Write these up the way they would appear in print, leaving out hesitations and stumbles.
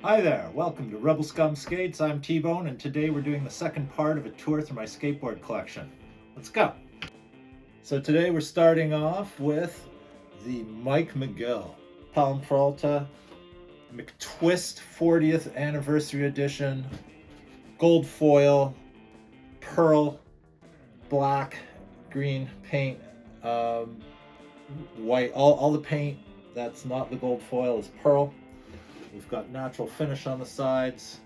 Hi there, welcome to Rebel Scum Skates. I'm T-Bone, and today we're doing the second part of a tour through my skateboard collection. Let's go. So today we're starting off with the McGill Powell Peralta McTwist 40th Anniversary Edition, gold foil, pearl, black, green paint, white. All the paint that's not the gold foil is pearl. We've got natural finish on the sides.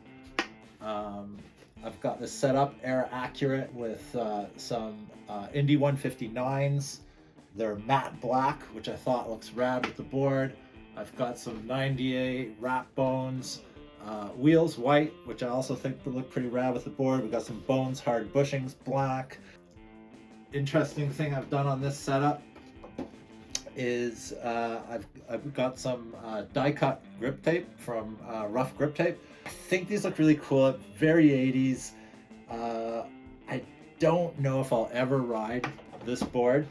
I've got this set up era accurate with some Indy 159s. They're matte black, which I thought looks rad with the board. I've got some 98 wrap bones. Wheels white, which I also think would look pretty rad with the board. We've got some bones, hard bushings, black. Interesting thing I've done on this setup is I've got some die cut grip tape from Rough Grip Tape. I think these look really cool, very 80s. I don't know if I'll ever ride this board.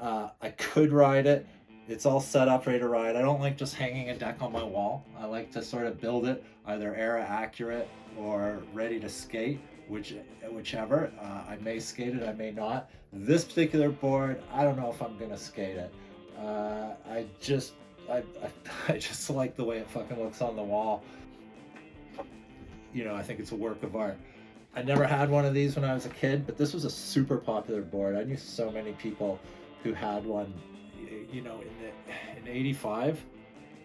I could ride it. It's all set up, ready to ride. I don't like just hanging a deck on my wall. I like to sort of build it either era accurate or ready to skate, whichever. I may skate it, I may not. This particular board, I don't know if I'm gonna skate it. I just like the way it fucking looks on the wall. You know, I think it's a work of art. I never had one of these when I was a kid, but this was a super popular board. I knew so many people who had one. You know, in '85,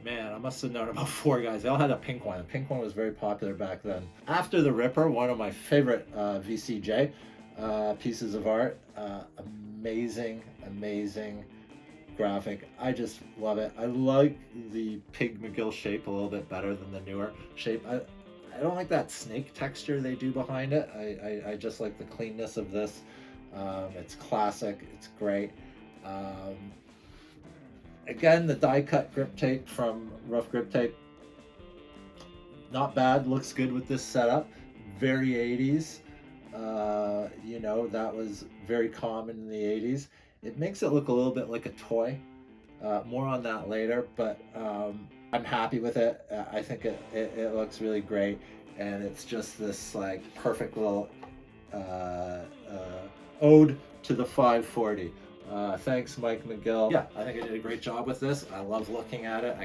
man, I must have known about 4 guys. They all had a pink one. The pink one was very popular back then. After the Ripper, one of my favorite VCJ pieces of art. Amazing graphic. I just love it. I like the Pig McGill shape a little bit better than the newer shape. I don't like that snake texture they do behind it. I just like the cleanness of this. It's classic. It's great. Again, the die cut grip tape from Rough Grip Tape, not bad. Looks good with this setup. Very 80s. You know, that was very common in the 80s. It makes it look a little bit like a toy. More on that later, but I'm happy with it. I think it looks really great, and it's just this like perfect little ode to the 540. Thanks, McGill. Yeah, I think I did a great job with this. I love looking at it.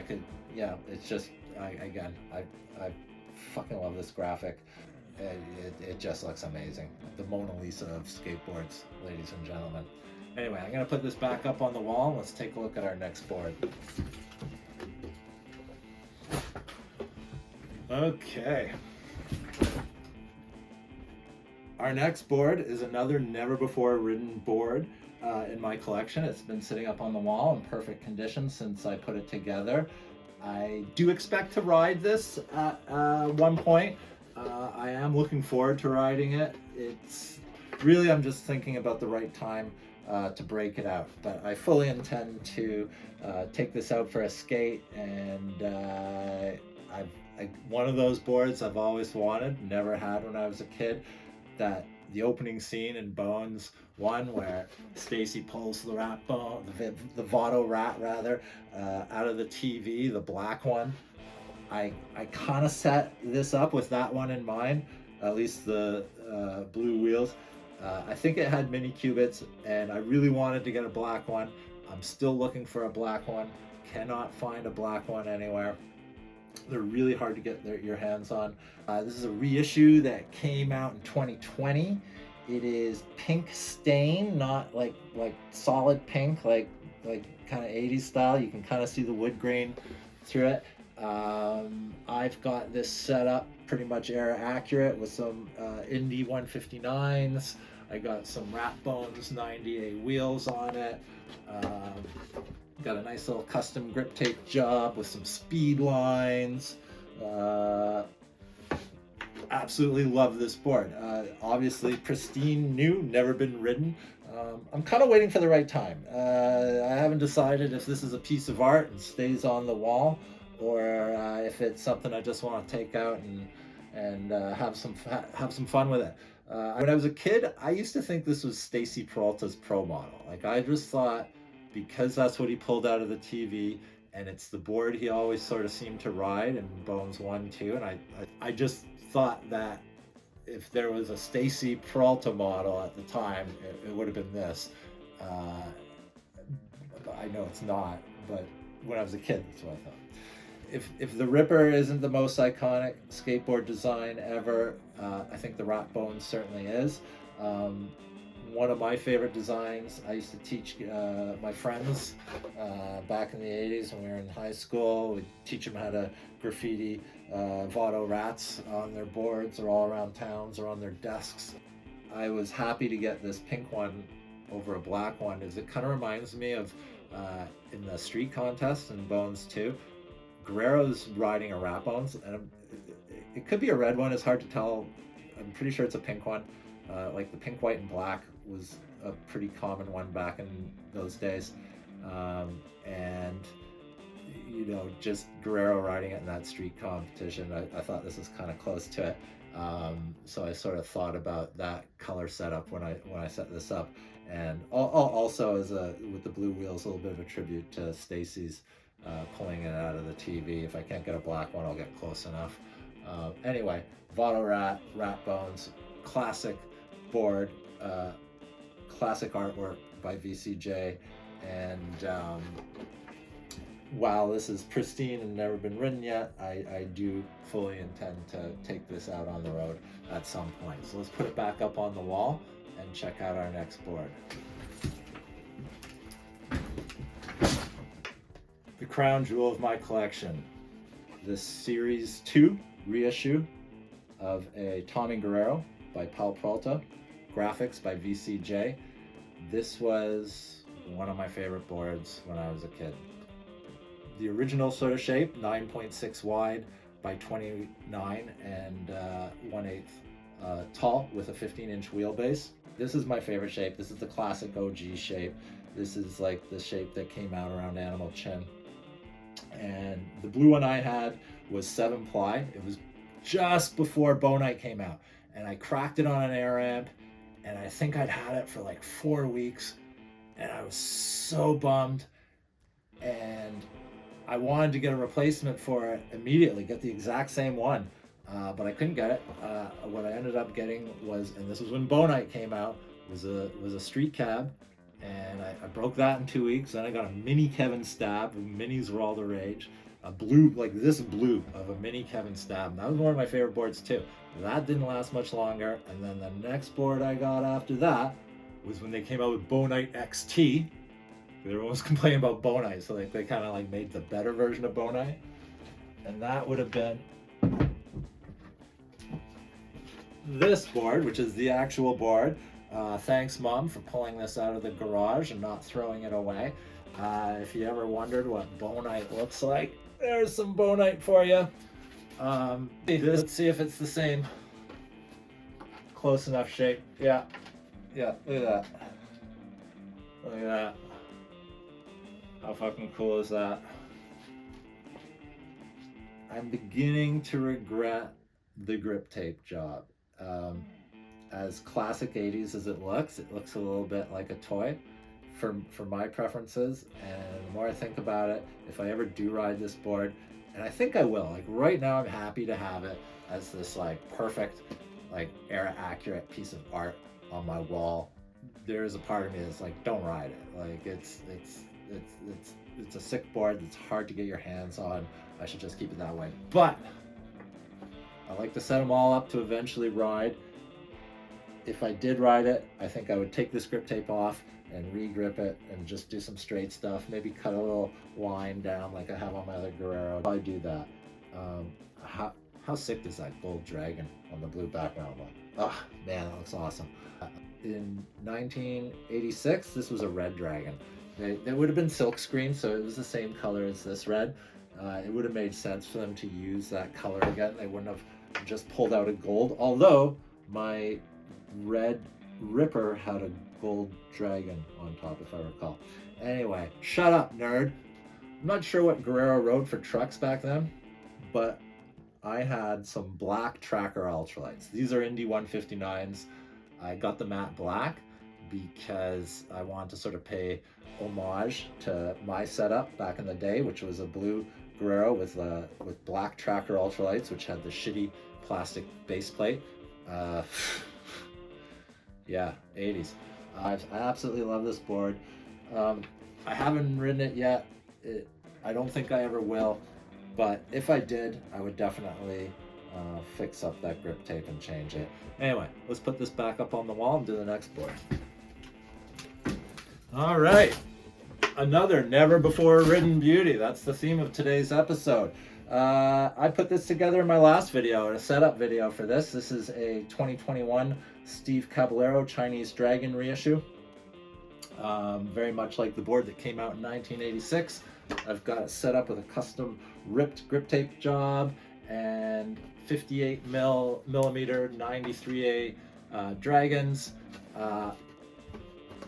It's just, I fucking love this graphic. It just looks amazing. The Mona Lisa of skateboards, ladies and gentlemen. Anyway, I'm gonna put this back up on the wall. Let's take a look at our next board. Okay. Our next board is another never before ridden board in my collection. It's been sitting up on the wall in perfect condition since I put it together. I do expect to ride this at one point. I am looking forward to riding it. It's really, I'm just thinking about the right time to break it out, but I fully intend to take this out for a skate, and one of those boards I've always wanted, never had when I was a kid. That the opening scene in Bones 1 where Stacy pulls the rat bone, the Vato rat rather, out of the TV, the black one. I kind of set this up with that one in mind, at least the blue wheels. I think it had mini cubits, and I really wanted to get a black one. I'm still looking for a black one. Cannot find a black one anywhere. They're really hard to get your hands on. This is a reissue that came out in 2020. It is pink stain, not like solid pink, like kind of 80s style. You can kind of see the wood grain through it. I've got this set up pretty much era accurate with some Indy 159s. I got some Rat Bones 98 wheels on it. Got a nice little custom grip tape job with some speed lines. Absolutely love this board. Obviously pristine, new, never been ridden. I'm kind of waiting for the right time. I haven't decided if this is a piece of art and stays on the wall, or if it's something I just want to take out and have some fun with it. When I was a kid, I used to think this was Stacy Peralta's pro model. Like, I just thought, because that's what he pulled out of the TV, and it's the board he always sort of seemed to ride in Bones 1, 2, and I just thought that if there was a Stacy Peralta model at the time, it would have been this. I know it's not, but when I was a kid, that's what I thought. If the Ripper isn't the most iconic skateboard design ever, I think the Rat Bones certainly is. One of my favorite designs, I used to teach my friends back in the 80s when we were in high school. We'd teach them how to graffiti Vato rats on their boards or all around towns or on their desks. I was happy to get this pink one over a black one, as it kind of reminds me of in the street contest in Bones 2. Guerrero's riding a Rat Bones, and it could be a red one, it's hard to tell. I'm pretty sure it's a pink one. Like the pink, white, and black was a pretty common one back in those days. And, you know, just Guerrero riding it in that street competition, I thought this was kind of close to it. So I sort of thought about that color setup when I set this up. And also with the blue wheels, a little bit of a tribute to Stacy's pulling it out of the TV. If I can't get a black one, I'll get close enough. Anyway, Vato Rat Bones, classic board, classic artwork by VCJ, and while this is pristine and never been ridden yet, I do fully intend to take this out on the road at some point. So let's put it back up on the wall and check out our next board. The crown jewel of my collection, this Series 2 reissue of a Tommy Guerrero by Powell Peralta, graphics by VCJ. This was one of my favorite boards when I was a kid. The original sort of shape, 9.6 wide by 29 and 1/8 tall with a 15-inch wheelbase. This is my favorite shape. This is the classic OG shape. This is like the shape that came out around Animal Chin. And the blue one I had was 7-ply. It was just before Bonite came out. And I cracked it on an air amp, and I think I'd had it for like 4 weeks, and I was so bummed. And I wanted to get a replacement for it immediately, get the exact same one, but I couldn't get it. What I ended up getting was, and this was when Bonite came out, was a street cab, and I broke that in 2 weeks. Then I got a mini Kevin Stab. Minis were all the rage. A blue, like this blue of a mini Kevin Stab. And that was one of my favorite boards too. That didn't last much longer. And then the next board I got after that was when they came out with Bonite XT. Everyone was complaining about Bonite, so they kind of like made the better version of Bonite. And that would have been this board, which is the actual board. Thanks, Mom, for pulling this out of the garage and not throwing it away. If you ever wondered what Bonite looks like, there's some Bonite for you. Let's see if it's the same. Close enough shape. Yeah, look at that. Look at that. How fucking cool is that? I'm beginning to regret the grip tape job. As classic 80s as it looks a little bit like a toy for my preferences. And the more I think about it, if I ever do ride this board, and I think I will, like right now I'm happy to have it as this like perfect, like era accurate piece of art on my wall. There is a part of me that's like, don't ride it. Like it's a sick board that's hard to get your hands on. I should just keep it that way. But I like to set them all up to eventually ride. If I did ride it, I think I would take this grip tape off and re-grip it and just do some straight stuff. Maybe cut a little line down like I have on my other Guerrero. I do that. How sick is that gold dragon on the blue background one? Oh man, that looks awesome. In 1986, this was a red dragon. They would have been silk screen, so it was the same color as this red. It would have made sense for them to use that color again. They wouldn't have just pulled out a gold, although my red Ripper had a gold dragon on top, if I recall. Anyway, shut up, nerd. I'm not sure what Guerrero rode for trucks back then, but I had some black Tracker ultralights. These are Indy 159s. I got the matte black, because I wanted to sort of pay homage to my setup back in the day, which was a blue Guerrero with black tracker ultralights, which had the shitty plastic base plate. Yeah, 80s. I absolutely love this board. I haven't ridden it yet. I don't think I ever will, but if I did, I would definitely fix up that grip tape and change it. Anyway, let's put this back up on the wall and do the next board. All right, another never before ridden beauty. That's the theme of today's episode. I put this together in my last video, a setup video for this. This is a 2021 Steve Caballero Chinese Dragon reissue. Very much like the board that came out in 1986. I've got it set up with a custom ripped grip tape job and 58 millimeter 93A dragons.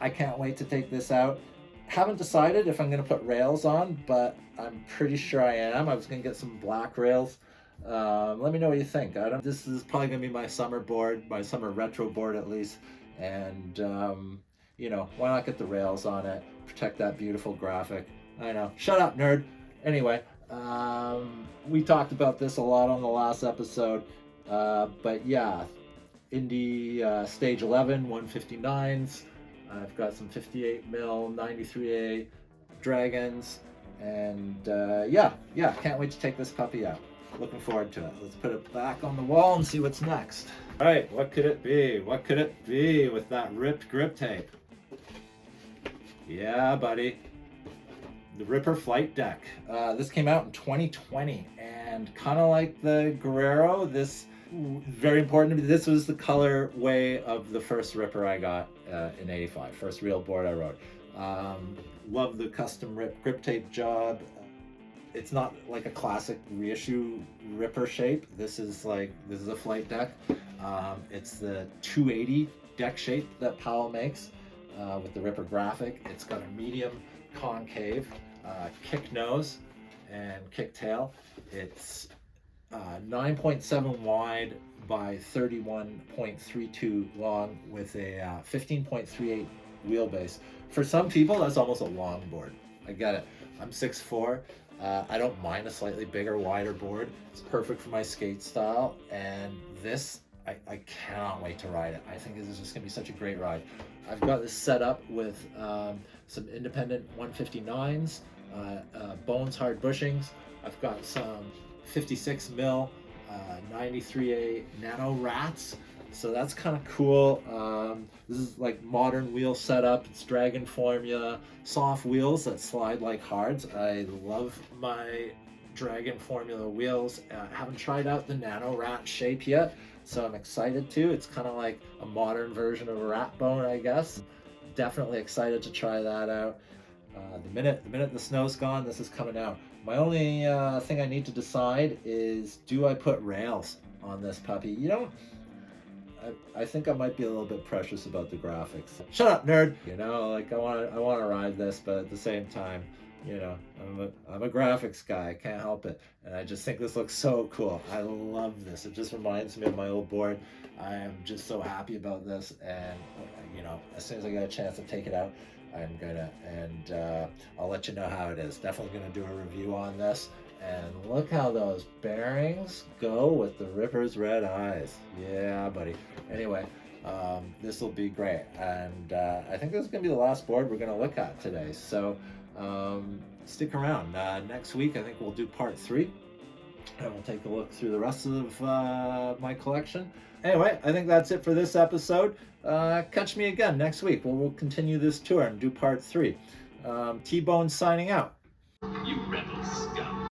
I can't wait to take this out. Haven't decided if I'm going to put rails on, but I'm pretty sure I am. I was going to get some black rails. Let me know what you think. This is probably going to be my summer board, my summer retro board at least. And, you know, why not get the rails on it? Protect that beautiful graphic. I know. Shut up, nerd. Anyway, we talked about this a lot on the last episode. But yeah, Indy Stage 11, 159s. I've got some 58 mil 93A dragons, and yeah, can't wait to take this puppy out. Looking forward to it. Let's put it back on the wall and see what's next. All right, what could it be? What could it be with that ripped grip tape? Yeah, buddy. The Ripper Flight Deck. This came out in 2020, and kind of like the Guerrero, this very important to me. This was the colorway of the first Ripper I got in '85, first real board I rode. Love the custom grip tape job. It's not like a classic reissue Ripper shape. This is a flight deck. It's the 280 deck shape that Powell makes with the Ripper graphic. It's got a medium concave kick nose and kick tail. It's 9.7 wide by 31.32 long with a 15.38 wheelbase. For some people, that's almost a long board. I get it. I'm 6'4". I don't mind a slightly bigger, wider board. It's perfect for my skate style, and this, I cannot wait to ride it. I think this is just gonna be such a great ride. I've got this set up with some independent 159s, Bones hard bushings. I've got some 56 mil 93A nano rats, so that's kind of cool. This is like modern wheel setup. It's Dragon formula, soft wheels that slide like hards. I love my Dragon formula wheels. I haven't tried out the nano rat shape yet, so I'm excited to. It's kind of like a modern version of a rat bone, I guess. Definitely excited to try that out. The minute the snow's gone, this is coming out. My only thing I need to decide is, do I put rails on this puppy? You know, I think I might be a little bit precious about the graphics. Shut up, nerd. You know, like I want to ride this, but at the same time, you know, I'm a graphics guy. I can't help it, and I just think this looks so cool. I love this. It just reminds me of my old board. I am just so happy about this, and you know, as soon as I get a chance to take it out, I'm gonna, and I'll let you know how it is. Definitely gonna do a review on this. And look how those bearings go with the Ripper's red eyes. Yeah, buddy. Anyway, this will be great, and I think this is gonna be the last board we're gonna look at today. So stick around. Next week, I think we'll do part 3, and we'll take a look through the rest of my collection. Anyway, I think that's it for this episode. Catch me again next week. We'll continue this tour and do part 3. T-Bone signing out. You rebel scum.